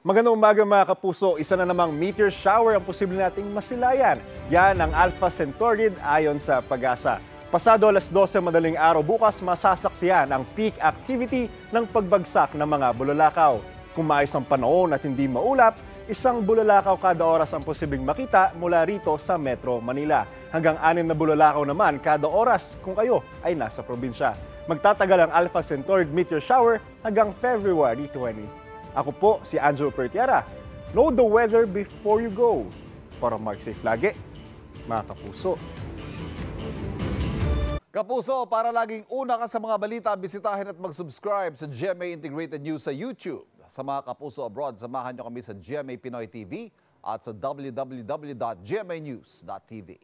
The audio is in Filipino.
Magandang umaga mga kapuso, isa na namang meteor shower ang posible nating masilayan. Yan ang Alpha Centauri ayon sa Pag-asa. Pasado alas 12 madaling araw bukas, masasaksiyan ang peak activity ng pagbagsak ng mga bulalakaw. Kung maayos ang panahon at hindi maulap, isang bulalakaw kada oras ang posibleng makita mula rito sa Metro Manila. Hanggang 6 na bulalakaw naman kada oras kung kayo ay nasa probinsya. Magtatagal ang Alpha Centauri meteor shower hanggang February 20. Ako po si Angelo Pertiara. Know the weather before you go. Para mag-safe lagi, mga kapuso. Kapuso, para laging una ka sa mga balita, bisitahin at mag-subscribe sa GMA Integrated News sa YouTube. Sa mga kapuso abroad, samahan nyo kami sa GMA Pinoy TV at sa www.gmanews.tv.